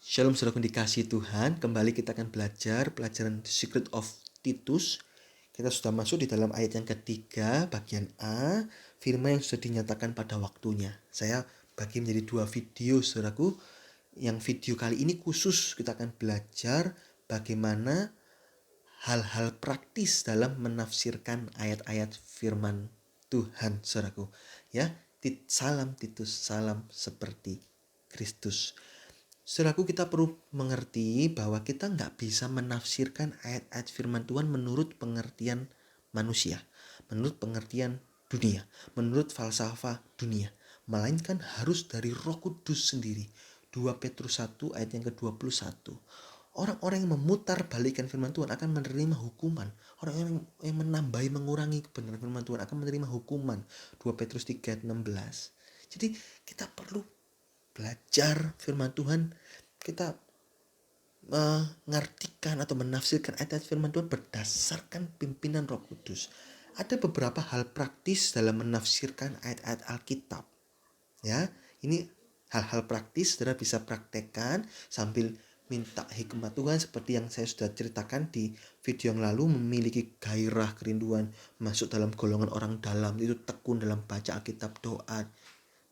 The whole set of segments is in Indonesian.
Shalom saudaraku dikasihi Tuhan, kembali kita akan belajar pelajaran The Secret of Titus. Kita sudah masuk di dalam ayat yang ketiga, bagian A, firman yang sudah dinyatakan pada waktunya. Saya bagi menjadi dua video saudaraku. Yang video kali ini khusus kita akan belajar bagaimana hal-hal praktis dalam menafsirkan ayat-ayat firman Tuhan saudaraku. Ya, salam Titus, salam seperti Kristus. Saudaraku, kita perlu mengerti bahwa kita nggak bisa menafsirkan ayat-ayat firman Tuhan menurut pengertian manusia, menurut pengertian dunia, menurut falsafah dunia. Melainkan harus dari Roh Kudus sendiri. 2 Petrus 1 ayat yang ke-21. Orang-orang yang memutar balikan firman Tuhan akan menerima hukuman. Orang-orang yang menambahi, mengurangi kebenaran firman Tuhan akan menerima hukuman. 2 Petrus 3 ayat 16. Jadi kita perlu belajar firman Tuhan, kita mengartikan atau menafsirkan ayat-ayat firman Tuhan berdasarkan pimpinan Roh Kudus. Ada beberapa hal praktis dalam menafsirkan ayat-ayat Alkitab. Ya, ini hal-hal praktis saudara bisa praktekkan sambil minta hikmat Tuhan seperti yang saya sudah ceritakan di video yang lalu. Memiliki gairah, kerinduan masuk dalam golongan orang dalam, itu tekun dalam baca Alkitab, doa,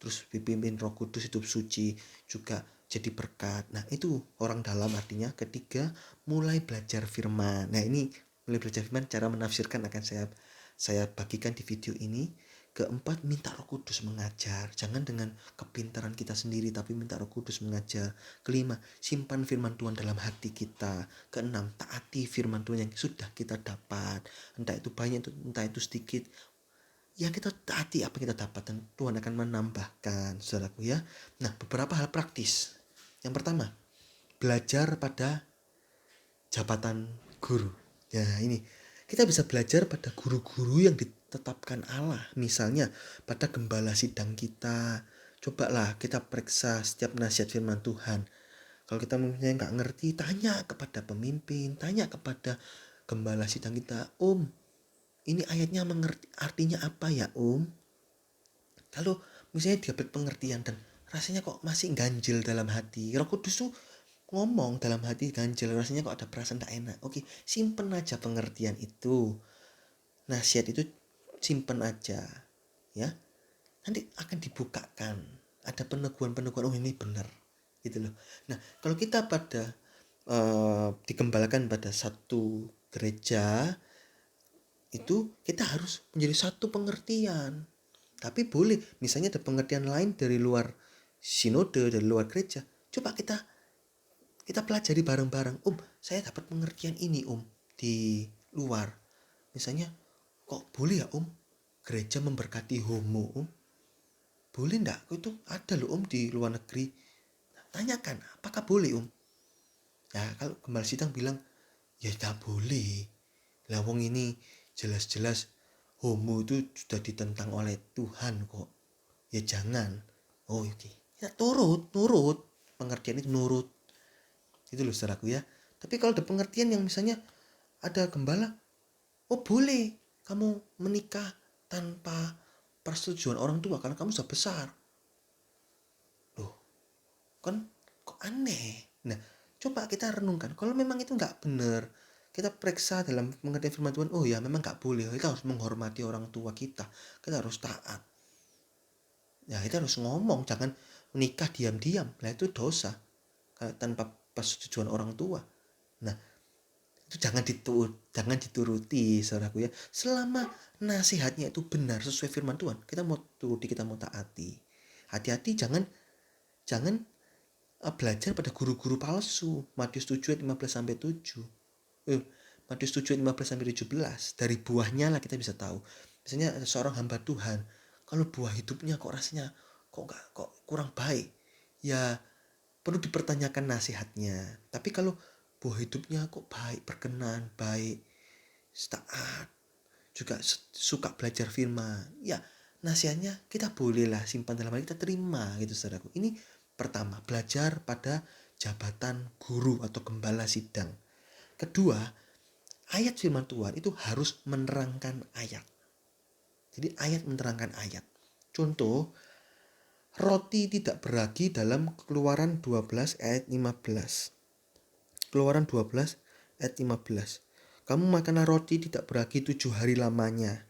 terus dipimpin Roh Kudus, hidup suci, juga jadi berkat. Nah, itu orang dalam artinya. Ketiga, mulai belajar firman. Nah, ini mulai belajar firman, cara menafsirkan akan saya bagikan di video ini. Keempat, minta Roh Kudus mengajar. Jangan dengan kepintaran kita sendiri, tapi minta Roh Kudus mengajar. Kelima, simpan firman Tuhan dalam hati kita. Keenam, taati firman Tuhan yang sudah kita dapat. Entah itu banyak, entah itu sedikit. Ya, kita taati apa yang kita dapat dan Tuhan akan menambahkan, saudaraku ya. Nah, beberapa hal praktis. Yang pertama, belajar pada jabatan guru. Ya, ini kita bisa belajar pada guru-guru yang ditetapkan Allah. Misalnya pada gembala sidang kita. Cobalah kita periksa setiap nasihat firman Tuhan. Kalau kita misalnya nggak ngerti, tanya kepada pemimpin, tanya kepada gembala sidang kita. Ini ayatnya artinya apa ya Kalau misalnya dapat pengertian dan rasanya kok masih ganjil dalam hati, Roh Kudus tuh ngomong dalam hati ganjil, rasanya kok ada perasaan tak enak. Oke, simpen aja pengertian itu, nasihat itu simpen aja, ya. Nanti akan dibukakan, ada peneguhan-peneguhan, ini benar, gitu loh. Nah, kalau kita digembalakan pada satu gereja, itu kita harus menjadi satu pengertian. Tapi boleh misalnya ada pengertian lain dari luar sinode, dari luar gereja. Coba kita pelajari bareng-bareng. Saya dapat pengertian ini di luar. Misalnya, kok boleh ya gereja memberkati homo Boleh enggak? Itu ada loh di luar negeri. Tanyakan, apakah boleh Ya, kalau gembala sidang bilang, ya tidak boleh. Lawang ini jelas-jelas homo itu sudah ditentang oleh Tuhan kok. Ya jangan. Oke. Ya nurut. Pengertian itu nurut. Itu loh saudaraku ya. Tapi kalau ada pengertian yang misalnya ada gembala, boleh kamu menikah tanpa persetujuan orang tua karena kamu sudah besar. Loh, kan kok aneh. Nah, coba kita renungkan. Kalau memang itu nggak benar, kita periksa dalam pengertian firman Tuhan. Ya memang nggak boleh. Kita harus menghormati orang tua kita. Kita harus taat. Ya, kita harus ngomong. Jangan menikah diam-diam. Nah, itu dosa. Tanpa persetujuan orang tua. Nah, itu jangan dituruti saudaraku ya. Selama nasihatnya itu benar sesuai firman Tuhan, kita mau turuti, kita mau taati. Hati-hati jangan belajar pada guru-guru palsu. Matius 7 ayat 15 sampai 7. Matius 7 ayat 15 sampai 17. Dari buahnya lah kita bisa tahu. Misalnya seorang hamba Tuhan, kalau buah hidupnya kok rasanya kok kurang baik, ya perlu dipertanyakan nasihatnya. Tapi kalau buah hidupnya kok baik, berkenan, baik, taat, juga suka belajar firman, ya nasihatnya kita bolehlah simpan dalam hati, kita terima gitu saudaraku. Ini pertama, belajar pada jabatan guru atau gembala sidang. Kedua, ayat firman Tuhan itu harus menerangkan ayat. Jadi ayat menerangkan ayat. Contoh, Roti tidak beragi dalam Keluaran 12 ayat 15. Keluaran 12 ayat 15. Kamu makanlah roti tidak beragi 7 hari lamanya.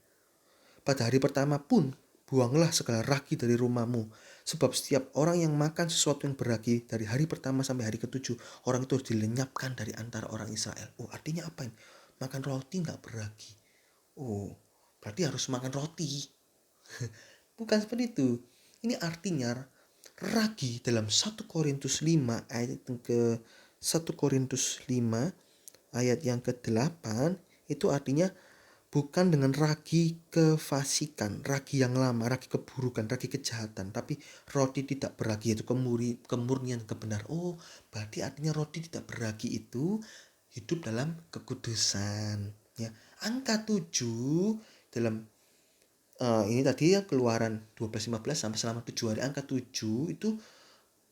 Pada hari pertama pun buanglah segala ragi dari rumahmu. Sebab setiap orang yang makan sesuatu yang beragi dari hari pertama sampai hari ketujuh, orang itu harus dilenyapkan dari antara orang Israel. Oh, artinya apa ini? Makan roti nggak beragi. Oh, berarti harus makan roti. Bukan seperti itu. Ini artinya ragi dalam 1 Korintus 5 ayat yang ke 1 Korintus 5 ayat yang ke-8 itu artinya bukan dengan ragi kefasikan, ragi yang lama, ragi keburukan, ragi kejahatan, tapi roti tidak beragi itu kemurnian kebenaran. Oh, berarti artinya roti tidak beragi itu hidup dalam kekudusan. Ya, angka 7 dalam ini tadi ya Keluaran 12:15 sampai selama 7 hari, angka 7 itu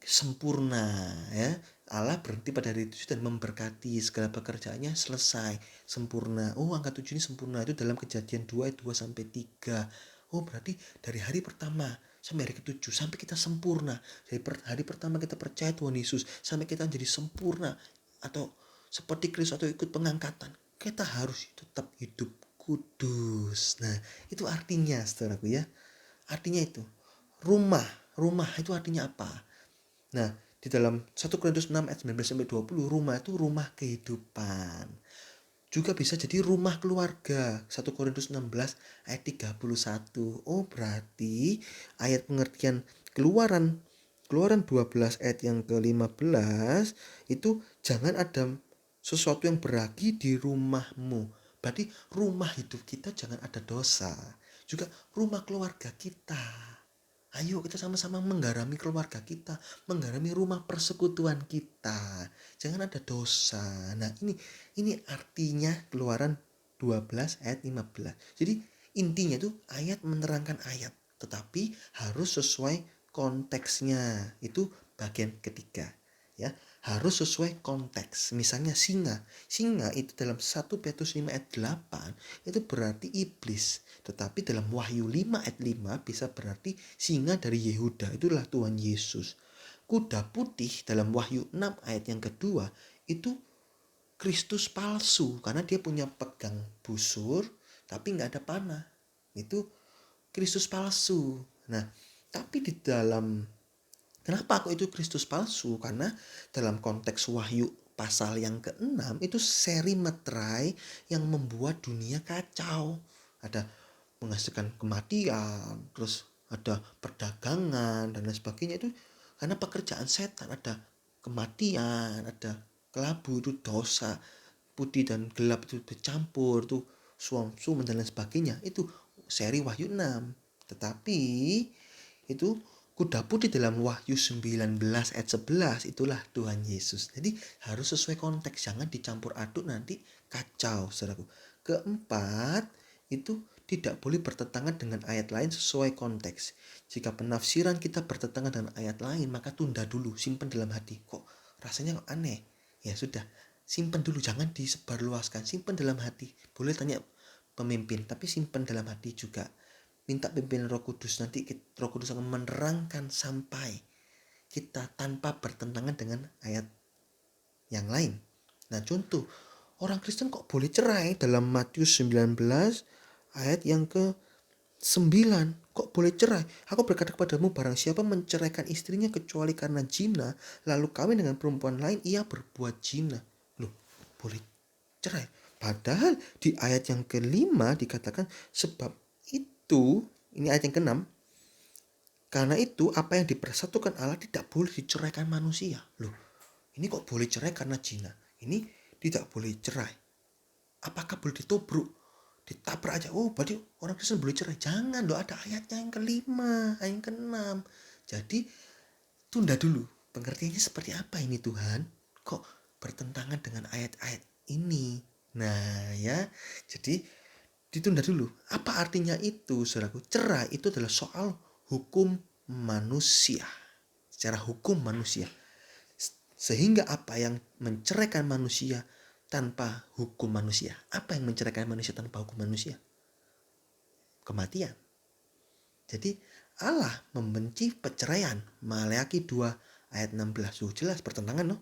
sempurna ya. Allah berhenti pada hari 7 dan memberkati segala pekerjaannya selesai sempurna. Oh, angka 7 ini sempurna itu dalam Kejadian 2 ayat 2 sampai 3. Oh, berarti dari hari pertama sampai hari ke-7 sampai kita sempurna. Dari hari pertama kita percaya Tuhan Yesus sampai kita jadi sempurna atau seperti Kristus atau ikut pengangkatan, kita harus tetap hidup kudus. Nah, itu artinya saudaraku ya. Artinya itu. Rumah, rumah itu artinya apa? Nah, di dalam 1 Korintus 6 ayat 19 sampai 20, rumah itu rumah kehidupan. Juga bisa jadi rumah keluarga. 1 Korintus 16 ayat 31. Oh, berarti ayat pengertian Keluaran 12 ayat yang ke-15 itu jangan ada sesuatu yang beragi di rumahmu. Berarti rumah hidup kita jangan ada dosa. Juga rumah keluarga kita. Ayo kita sama-sama menggarami keluarga kita, menggarami rumah persekutuan kita. Jangan ada dosa. Nah, ini artinya Keluaran 12 ayat 15. Jadi intinya itu ayat menerangkan ayat, tetapi harus sesuai konteksnya. Itu bagian ketiga. Ya, harus sesuai konteks. Misalnya singa. Singa itu dalam 1 Petrus 5 ayat 8 itu berarti iblis. Tetapi dalam Wahyu 5 ayat 5 bisa berarti singa dari Yehuda. Itulah Tuhan Yesus. Kuda putih dalam Wahyu 6 ayat yang kedua itu Kristus palsu. Karena dia punya pegang busur tapi nggak ada panah. Itu Kristus palsu. Nah, tapi di dalam kenapa kok itu Kristus palsu? Karena dalam konteks Wahyu pasal yang ke-6 itu seri meterai yang membuat dunia kacau. Ada menghasilkan kematian, terus ada perdagangan dan lain sebagainya itu karena pekerjaan setan. Ada kematian, ada kelabu itu dosa, putih dan gelap itu bercampur tuh suam-suam dan lain sebagainya. Itu seri Wahyu 6. Tetapi itu kuda putih dalam Wahyu 19 ayat 11 itulah Tuhan Yesus. Jadi harus sesuai konteks, jangan dicampur aduk nanti kacau saudaraku. Keempat, itu tidak boleh bertentangan dengan ayat lain sesuai konteks. Jika penafsiran kita bertentangan dengan ayat lain, maka tunda dulu, simpan dalam hati. Kok rasanya kok aneh? Ya sudah, simpan dulu, jangan disebarluaskan, simpan dalam hati. Boleh tanya pemimpin, tapi simpan dalam hati juga. Minta pimpinan Roh Kudus, nanti Roh Kudus akan menerangkan sampai kita tanpa bertentangan dengan ayat yang lain. Nah, contoh, orang Kristen kok boleh cerai dalam Matius 19 ayat yang ke-9. Kok boleh cerai? Aku berkata kepadamu, barang siapa menceraikan istrinya kecuali karena zina, lalu kawin dengan perempuan lain, ia berbuat zina. Loh, boleh cerai. Padahal di ayat yang ke-5 dikatakan sebab itu, ini ayat yang ke-6, karena itu apa yang dipersatukan Allah tidak boleh diceraikan manusia. Loh, ini kok boleh cerai karena zina? Ini tidak boleh cerai. Apakah boleh ditobruk? Ditabrak aja. Oh, berarti orang Kristen boleh cerai. Jangan loh, ada ayatnya yang ke-5, ayat yang ke-6. Jadi tunda dulu. Pengertiannya seperti apa ini Tuhan? Kok bertentangan dengan ayat-ayat ini? Nah ya, jadi ditunda dulu. Apa artinya itu, saudaraku? Cerai itu adalah soal hukum manusia. Secara hukum manusia. Sehingga apa yang menceraikan manusia tanpa hukum manusia? Apa yang menceraikan manusia tanpa hukum manusia? Kematian. Jadi Allah membenci perceraian. Maleakhi 2 ayat 16. Jelas pertentangan loh.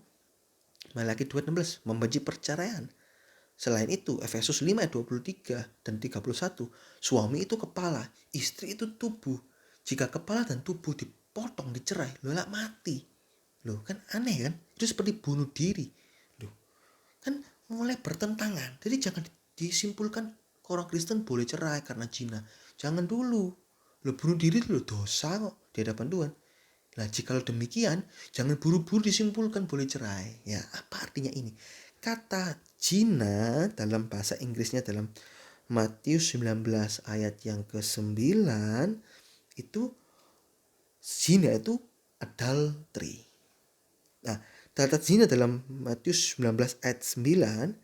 Maleakhi 2 ayat 16 membenci perceraian. Selain itu, Efesus 5 ayat 23 dan 31, suami itu kepala, istri itu tubuh. Jika kepala dan tubuh dipotong, dicerai, loh lah mati. Loh kan aneh kan? Itu seperti bunuh diri. Loh kan mulai bertentangan. Jadi jangan disimpulkan orang Kristen boleh cerai karena zina. Jangan dulu. Loh bunuh diri itu dosa kok di hadapan Tuhan. Nah, jika demikian, jangan buru-buru disimpulkan boleh cerai. Ya, apa artinya ini? Kata zina dalam bahasa Inggrisnya dalam Matius 19 ayat yang ke-9 itu zina itu adultery. Nah, kata zina dalam Matius 19 ayat 9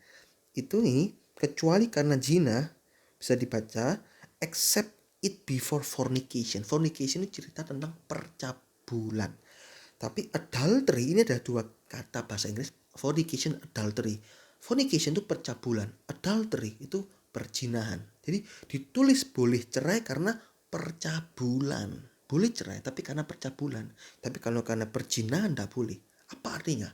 itu nih kecuali karena zina bisa dibaca except it before fornication. Fornication itu cerita tentang percabulan. Tapi adultery ini ada dua kata bahasa Inggris, fornication, adultery. Fornication itu percabulan, adultery itu perzinahan. Jadi ditulis boleh cerai karena percabulan. Boleh cerai tapi karena percabulan. Tapi kalau karena perzinahan tidak boleh. Apa artinya?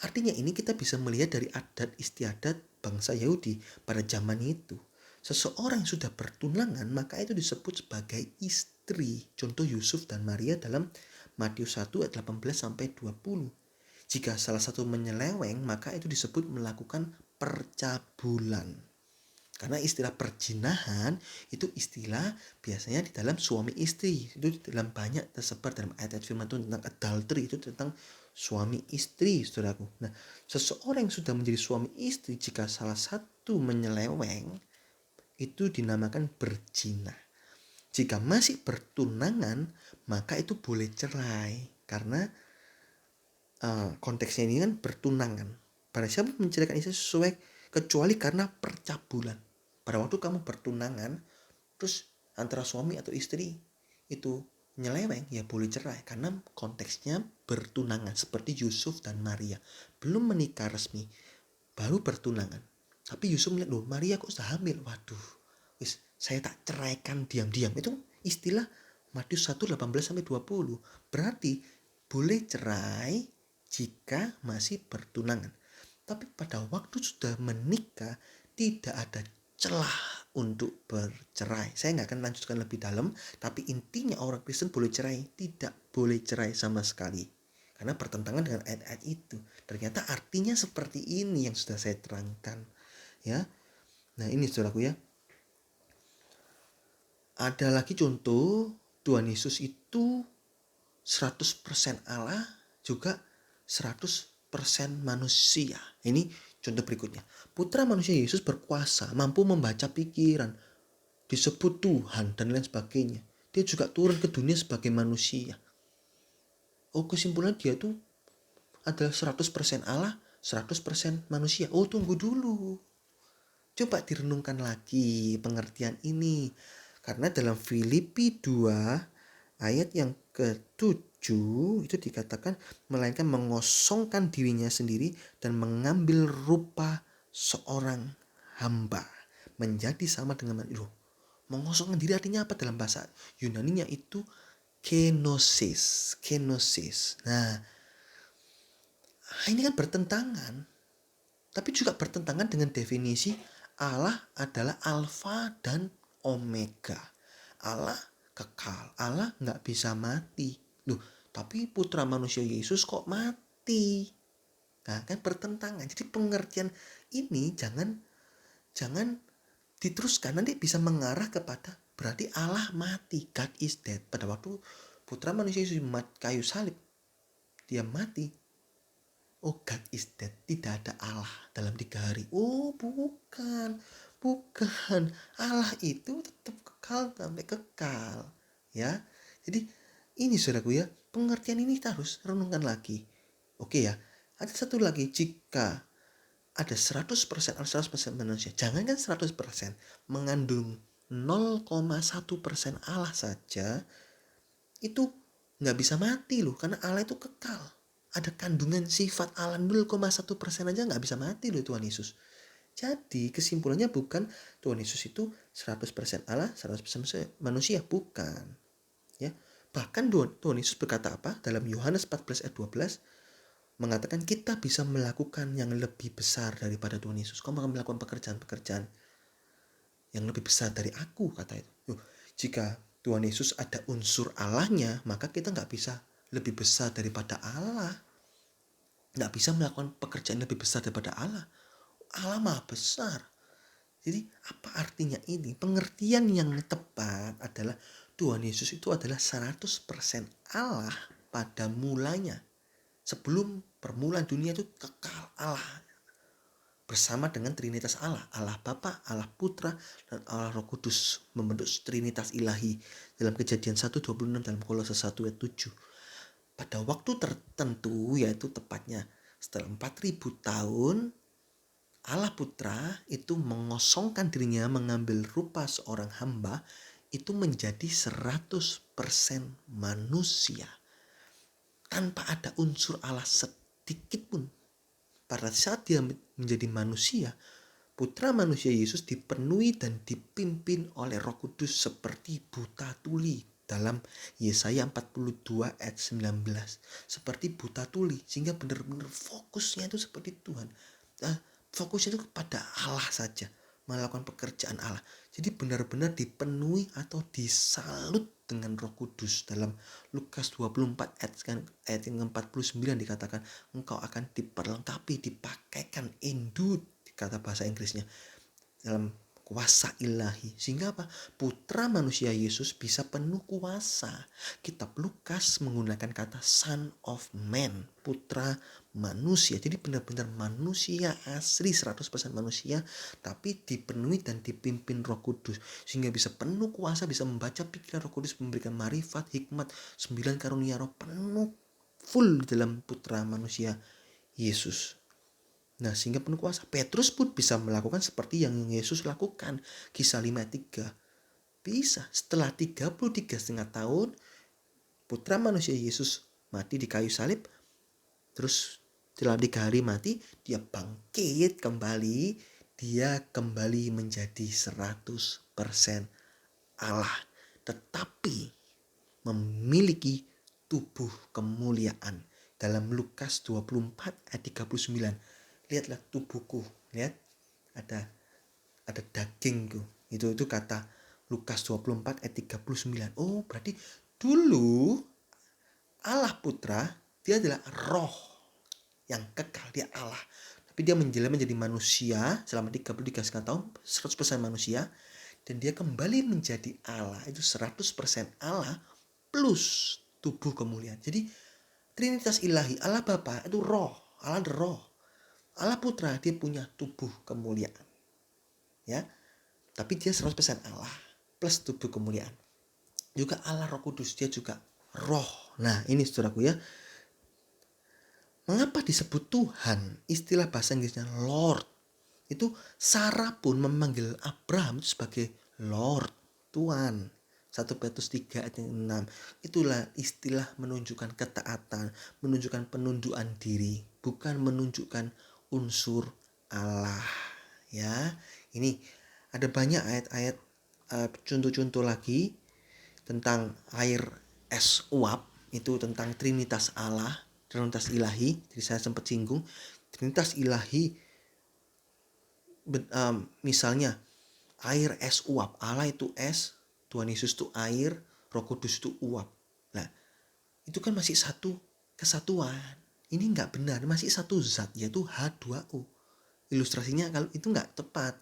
Artinya ini kita bisa melihat dari adat istiadat bangsa Yahudi pada zaman itu. Seseorang yang sudah bertunangan maka itu disebut sebagai istri. Contoh Yusuf dan Maria dalam Matius 1 ayat 18 sampai 20. Jika salah satu menyeleweng maka itu disebut melakukan percabulan. Karena istilah perzinahan itu istilah biasanya di dalam suami istri. Itu dalam banyak tersebar dalam ayat-ayat firman Tuhan tentang adultery, itu tentang suami istri, saudaraku. Nah, seseorang yang sudah menjadi suami istri jika salah satu menyeleweng itu dinamakan berzina. Jika masih bertunangan maka itu boleh cerai karena konteksnya ini kan bertunangan. Pada siapa menceraikan istri sesuai kecuali karena percabulan. Pada waktu kamu bertunangan terus antara suami atau istri itu nyeleweng ya boleh cerai karena konteksnya bertunangan seperti Yusuf dan Maria belum menikah resmi baru bertunangan. Tapi Yusuf melihat loh Maria kok sudah hamil, waduh saya tak ceraikan diam-diam. Itu istilah Matius 1:18-20. Berarti boleh cerai jika masih bertunangan. Tapi pada waktu sudah menikah tidak ada celah untuk bercerai. Saya nggak akan lanjutkan lebih dalam, tapi intinya orang Kristen boleh cerai, tidak boleh cerai sama sekali. Karena bertentangan dengan ayat-ayat itu. Ternyata artinya seperti ini yang sudah saya terangkan. Ya. Nah ini saudaraku ya. Ada lagi contoh Tuhan Yesus itu 100% Allah juga 100% manusia. Ini contoh berikutnya. Putra manusia Yesus berkuasa, mampu membaca pikiran, disebut Tuhan dan lain sebagainya. Dia juga turun ke dunia sebagai manusia. Oh, kesimpulan dia tuh adalah 100% Allah, 100% manusia. Oh, tunggu dulu. Coba direnungkan lagi pengertian ini. Karena dalam Filipi 2 ayat yang ke-7 itu dikatakan melainkan mengosongkan dirinya sendiri dan mengambil rupa seorang hamba menjadi sama dengan manusia. Mengosongkan diri artinya apa dalam bahasa Yunaninya itu kenosis. Nah, ini kan bertentangan. Tapi juga bertentangan dengan definisi Allah adalah alfa dan omega. Allah kekal, Allah nggak bisa mati. Loh, tapi putra manusia Yesus kok mati? Nah, kan bertentangan. Jadi pengertian ini jangan diteruskan, nanti bisa mengarah kepada berarti Allah mati, God is dead. Pada waktu putra manusia Yesus kayu salib, dia mati. Oh, God is dead, tidak ada Allah dalam 3 hari. Oh, bukan. Allah itu tetap kekal sampai kekal. Ya, jadi ini saudaraku ya, pengertian ini kita harus renungkan lagi. Oke ya, ada satu lagi, jika ada 100% Allah 100% manusia, jangankan 100%, mengandung 0,1% Allah saja itu nggak bisa mati loh, karena Allah itu kekal. Ada kandungan sifat Allah 0,1% aja nggak bisa mati loh Tuhan Yesus. Jadi kesimpulannya bukan Tuhan Yesus itu 100% Allah, 100% manusia, bukan. Ya. Bahkan Tuhan Yesus berkata apa? Dalam Yohanes 14 ayat 12 mengatakan kita bisa melakukan yang lebih besar daripada Tuhan Yesus. Kamu akan melakukan pekerjaan-pekerjaan yang lebih besar dari aku, kata itu. Jika Tuhan Yesus ada unsur Allahnya, maka kita nggak bisa lebih besar daripada Allah. Nggak bisa melakukan pekerjaan lebih besar daripada Allah. Allah maha besar. Jadi apa artinya ini? Pengertian yang tepat adalah Tuhan Yesus itu adalah 100% Allah pada mulanya. Sebelum permulaan dunia itu kekal Allah. Bersama dengan Trinitas Allah. Allah Bapa, Allah Putra, dan Allah Roh Kudus. Membentuk Trinitas ilahi. Dalam Kejadian 1:26 dalam Kolose 1 ayat 7. Pada waktu tertentu, yaitu tepatnya setelah 4.000 tahun, Allah Putra itu mengosongkan dirinya, mengambil rupa seorang hamba, itu menjadi 100% manusia. Tanpa ada unsur Allah sedikit pun. Pada saat dia menjadi manusia, Putra manusia Yesus dipenuhi dan dipimpin oleh Roh Kudus seperti buta tuli. Dalam Yesaya 42 ayat 19. Seperti buta tuli. Sehingga benar-benar fokusnya itu seperti Tuhan. Fokusnya itu kepada Allah saja. Melakukan pekerjaan Allah. Jadi benar-benar dipenuhi atau disalut dengan Roh Kudus. Dalam Lukas 24 ayat yang 49 dikatakan engkau akan diperlengkapi, dipakaikan endut, kata bahasa Inggrisnya, dalam kuasa ilahi. Sehingga apa? Putra manusia Yesus bisa penuh kuasa. Kitab Lukas menggunakan kata Son of Man, putra manusia. Jadi benar-benar manusia asli, 100% manusia, tapi dipenuhi dan dipimpin Roh Kudus. Sehingga bisa penuh kuasa, bisa membaca pikiran Roh Kudus, memberikan marifat, hikmat, 9 karunia roh, penuh full dalam putra manusia Yesus. Nah, sehingga penuh kuasa. Petrus pun bisa melakukan seperti yang Yesus lakukan. Kisah 5:3. Bisa. Setelah 33,5 tahun, putra manusia Yesus mati di kayu salib. Terus dalam 3 hari mati, dia bangkit kembali. Dia kembali menjadi 100% Allah. Tetapi memiliki tubuh kemuliaan. Dalam Lukas 24 ayat 39. Lihatlah tubuhku, lihat ada dagingku. Itu kata Lukas 24 ayat 39. Oh, berarti dulu Allah Putra dia adalah roh yang kekal, dia Allah. Tapi dia menjelma menjadi manusia selama 33,5 tahun, 100% manusia, dan dia kembali menjadi Allah. Itu 100% Allah plus tubuh kemuliaan. Jadi Trinitas ilahi, Allah Bapa itu roh, Allah adalah roh. Allah Putra dia punya tubuh kemuliaan. Ya. Tapi dia 100% Allah plus tubuh kemuliaan. Juga Allah Roh Kudus, dia juga roh. Nah, ini saudaraku ya. Mengapa disebut Tuhan? Istilah bahasa Inggrisnya Lord. Itu Sarah pun memanggil Abraham sebagai Lord, Tuhan. 1 Petrus 3 ayat 6. Itulah istilah menunjukkan ketaatan, menunjukkan penundukan diri, bukan menunjukkan unsur Allah. Ya, ini ada banyak ayat-ayat contoh-contoh lagi tentang air es uap, itu tentang Trinitas Allah, Trinitas ilahi. Jadi saya sempat singgung Trinitas ilahi. Misalnya air es uap, Allah itu es, Tuhan Yesus itu air, Roh Kudus itu uap. Nah, itu kan masih satu kesatuan. Ini nggak benar, masih satu zat, yaitu H2O. Ilustrasinya kalau itu nggak tepat,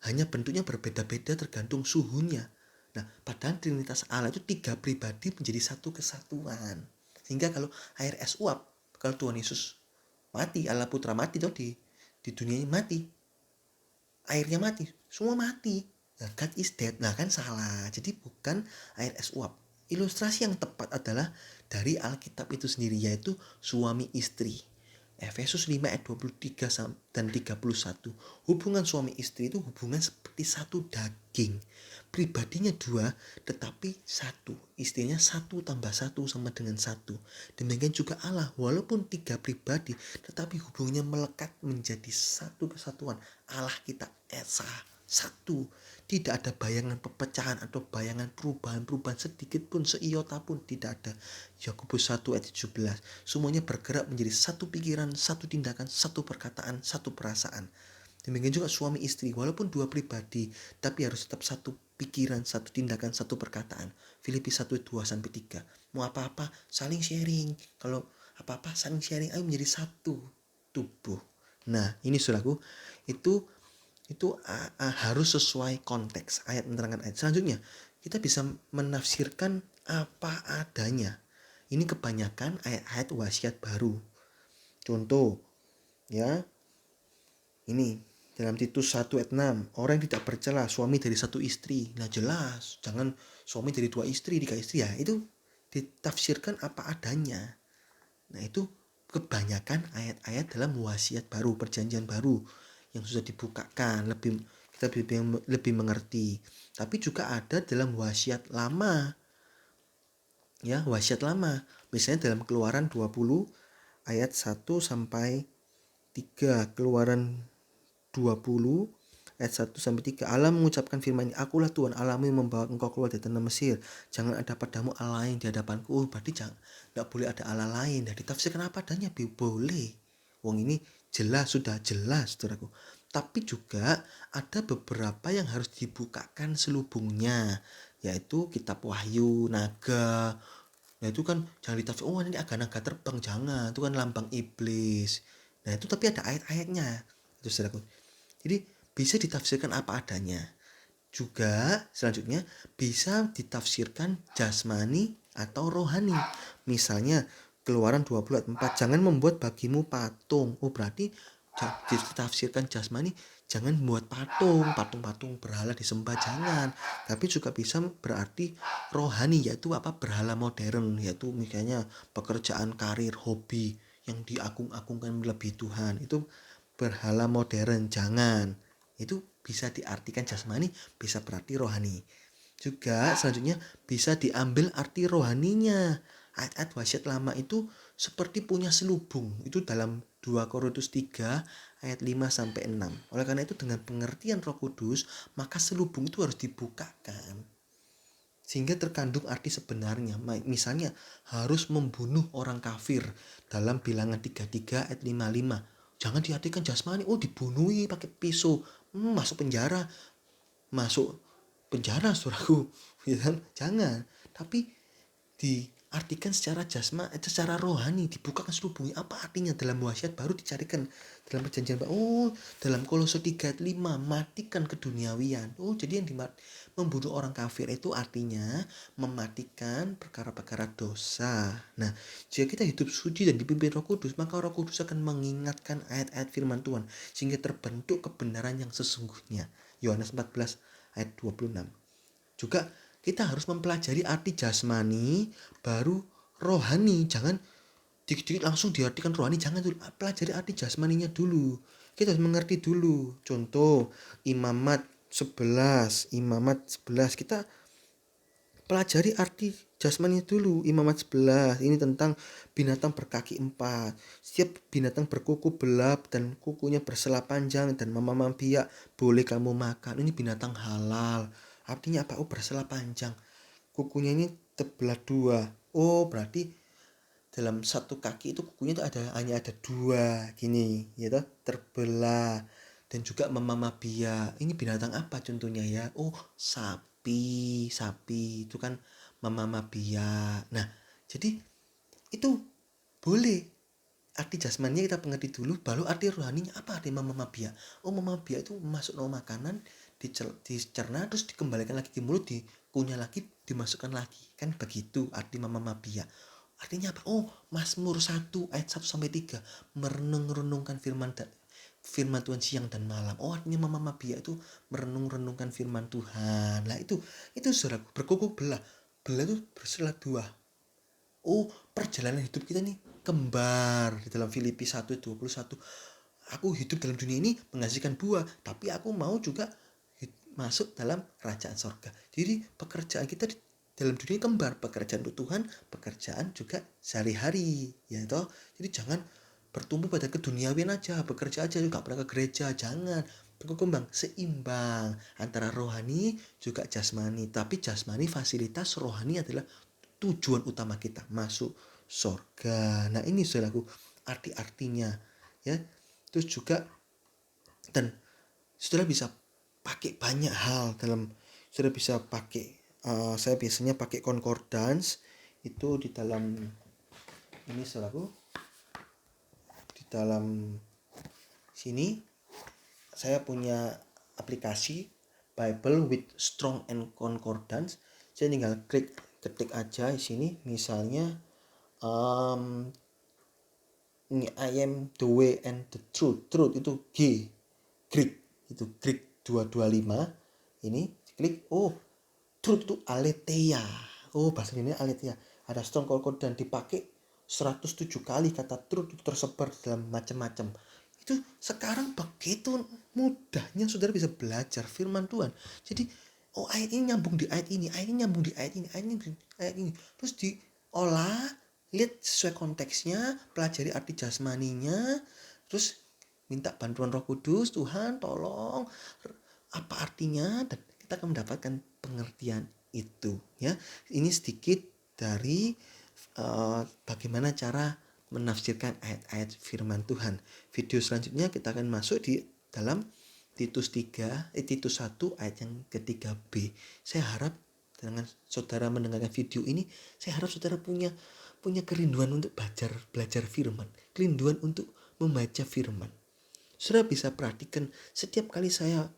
hanya bentuknya berbeda-beda tergantung suhunya. Nah, padahal Trinitas Allah itu 3 pribadi menjadi satu kesatuan. Sehingga kalau air es uap, kalau Tuhan Yesus mati, Allah Putra mati, tuh di dunia ini mati, airnya mati, semua mati. Nah, God is dead. Nah, kan salah. Jadi bukan air es uap. Ilustrasi yang tepat adalah dari Alkitab itu sendiri, yaitu suami istri. Efesus 5 ayat 23 dan 31. Hubungan suami istri itu hubungan seperti satu daging. Pribadinya 2 tetapi 1. Istrinya 1 tambah 1 sama dengan 1. Demikian juga Allah, walaupun 3 pribadi tetapi hubungannya melekat menjadi satu kesatuan. Allah kita Esa. Satu. Tidak ada bayangan pepecahan atau bayangan perubahan-perubahan sedikit pun, seiota pun tidak ada. Yakobus 1 ayat 17. Semuanya bergerak menjadi satu pikiran, satu tindakan, satu perkataan, satu perasaan. Demikian juga suami istri, walaupun dua pribadi, tapi harus tetap satu pikiran, satu tindakan, satu perkataan. Filipi 1:2-3. Mau apa-apa, saling sharing. Kalau apa-apa, saling sharing, ayo menjadi satu tubuh. Nah, ini saudaraku, itu harus sesuai konteks. Ayat menerangkan ayat. Selanjutnya, kita bisa menafsirkan apa adanya. Ini kebanyakan ayat-ayat wasiat baru. Contoh, ya, ini dalam Titus 1 ayat 6, orang yang tidak bercela, suami dari satu istri. Nah jelas, jangan suami dari dua istri, tiga istri, ya itu ditafsirkan apa adanya. Nah itu kebanyakan ayat-ayat dalam wasiat baru, perjanjian baru yang sudah dibukakan, kita lebih mengerti. Tapi juga ada dalam wasiat lama. Ya, wasiat lama. Misalnya dalam Keluaran 20 ayat 1 sampai 3, Keluaran 20 ayat 1 sampai 3. Allah mengucapkan firman ini, akulah Tuhan Allahmu yang membawa engkau keluar dari tanah Mesir. Jangan ada padamu Allah lain di hadapanku. Berarti tidak boleh ada Allah lain. Dan ditafsirkan apa adanya, boleh. Wong ini jelas, sudah jelas, saudaraku. Tapi juga ada beberapa yang harus dibukakan selubungnya, yaitu kitab Wahyu, naga. Nah itu kan jangan ditafsir, oh ini agak naga terbang, jangan, itu kan lambang iblis. Nah itu tapi ada ayat-ayatnya, itu saudaraku. Jadi bisa ditafsirkan apa adanya. Juga selanjutnya bisa ditafsirkan jasmani atau rohani. Misalnya Keluaran 20 ayat 4, jangan membuat bagimu patung. Oh berarti ditafsirkan jasmani, jangan membuat patung berhala disembah, jangan. Tapi juga bisa berarti rohani, yaitu berhala modern, yaitu misalnya pekerjaan, karir, hobi yang diagung-agungkan melebihi Tuhan. Itu berhala modern, jangan. Itu bisa diartikan jasmani, bisa berarti rohani. Juga selanjutnya bisa diambil arti rohaninya. Ayat-ayat wasiat lama itu seperti punya selubung. Itu dalam 2 Korintus 3 ayat 5-6. Oleh karena itu dengan pengertian Roh Kudus, maka selubung itu harus dibukakan sehingga terkandung arti sebenarnya. Misalnya harus membunuh orang kafir dalam Bilangan 33 ayat 55. Jangan diartikan jasmani, oh dibunuhi pakai pisau, masuk penjara, saudaraku, jangan. Tapi diartikan secara secara rohani, dibukakan selubungnya. Apa artinya dalam wasiat baru dicarikan dalam perjanjian baru. Oh, dalam Kolose 3 ayat 5, matikan keduniawian. Oh, jadi yang membunuh orang kafir itu artinya mematikan perkara-perkara dosa. Nah, jika kita hidup suci dan dipimpin Roh Kudus, maka Roh Kudus akan mengingatkan ayat-ayat firman Tuhan sehingga terbentuk kebenaran yang sesungguhnya. Yohanes 14 ayat 26. Juga kita harus mempelajari arti jasmani baru rohani. Jangan dikit-dikit langsung diartikan rohani, jangan dulu. Pelajari arti jasmaninya dulu. Kita harus mengerti dulu. Contoh Imamat 11 kita pelajari arti jasmaninya dulu. Imamat 11 ini tentang binatang berkaki 4. Setiap binatang berkuku belap dan kukunya bersela panjang dan memamam biak boleh kamu makan. Ini binatang halal. Artinya apa? Oh, bersela panjang. Kukunya ini terbelah 2. Oh, berarti dalam satu kaki itu kukunya itu hanya ada 2 gini, ya toh, terbelah. Dan juga memamah biak. Ini binatang apa contohnya ya? Oh, sapi itu kan memamah biak. Nah, jadi itu boleh. Arti jasmaninya kita mengerti dulu, baru arti rohaninya apa arti memamah biak. Oh, memamah biak itu masuk makanan, dicerna, terus dikembalikan lagi di mulut, dikunyah lagi, dimasukkan lagi. Kan begitu arti memamah biak. Artinya apa? Oh, Mazmur 1 ayat 1-3, merenung-renungkan firman Tuhan siang dan malam. Oh, artinya memamah biak itu merenung-renungkan firman Tuhan. Lah itu saudara, berkuku belah itu bersela 2. Oh, perjalanan hidup kita nih kembar. Di dalam Filipi 1:21, aku hidup dalam dunia ini menghasilkan buah, tapi aku mau juga masuk dalam kerajaan sorga. Jadi pekerjaan kita dalam dunia kembar, pekerjaan untuk Tuhan, pekerjaan juga sehari-hari, ya toh. Jadi jangan bertumbuh pada keduniawian aja, bekerja aja juga pernah ke gereja, jangan. Berkembang seimbang antara rohani juga jasmani, tapi jasmani fasilitas, rohani adalah tujuan utama kita masuk surga. Nah ini saudaraku arti-artinya ya. Terus juga dan saudara bisa pakai banyak hal dalam, saudara bisa pakai saya biasanya pakai concordance itu di dalam ini saudaraku, di dalam sini saya punya aplikasi Bible with Strong and Concordance. Saya tinggal ketik aja di sini misalnya I am the way and the truth. Truth itu Greek itu Greek 225. Ini klik, oh truth itu aletheia. Oh bahasa Indonesia aletheia. Ada strong concordance dipakai 107 kali kata truth itu tersebar dalam macam-macam. Itu sekarang begitu mudahnya saudara bisa belajar firman Tuhan. Jadi oh ayat ini nyambung di ayat ini, ayat ini nyambung di ayat ini, ayat ini di ayat ini. Terus diolah, lihat sesuai konteksnya, pelajari arti jasmaninya, terus minta bantuan Roh Kudus, Tuhan tolong apa artinya, dan kita akan mendapatkan pengertian itu ya. Ini sedikit dari bagaimana cara menafsirkan ayat-ayat firman Tuhan. Video selanjutnya kita akan masuk di dalam Titus 1 ayat yang ketiga B. Saya harap dengan saudara mendengarkan video ini, saya harap saudara punya kerinduan untuk belajar firman, kerinduan untuk membaca firman. Saudara bisa perhatikan setiap kali saya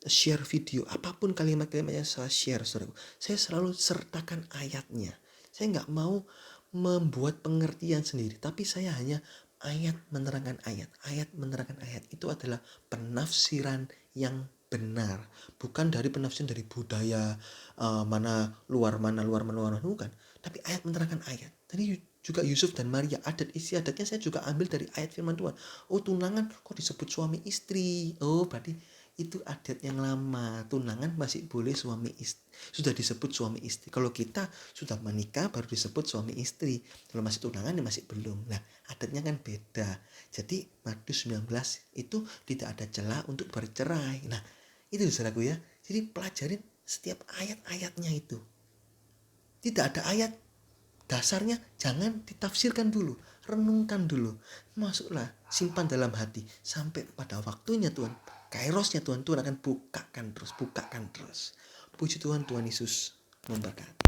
share video, apapun kalimat-kalimat yang saya share, saudara, saya selalu sertakan ayatnya. Saya nggak mau membuat pengertian sendiri, tapi saya hanya ayat menerangkan ayat. Ayat menerangkan ayat itu adalah penafsiran yang benar, bukan dari penafsiran dari budaya mana luar bukan, tapi ayat menerangkan ayat. Tadi juga Yusuf dan Maria, adat istiadatnya saya juga ambil dari ayat firman Tuhan. Oh tunangan kok disebut suami istri, oh berarti itu adat yang lama. Tunangan masih boleh suami istri, sudah disebut suami istri. Kalau kita sudah menikah baru disebut suami istri, kalau masih tunangan ya masih belum. Nah adatnya kan beda. Jadi Matius 19 itu tidak ada celah untuk bercerai. Nah itu saudaraku ya. Jadi pelajarin setiap ayat-ayatnya itu. Tidak ada ayat dasarnya, jangan ditafsirkan dulu, renungkan dulu, masuklah, simpan dalam hati sampai pada waktunya Tuhan, kairosnya Tuhan akan bukakan terus. Puji Tuhan, Tuhan Yesus memberkati.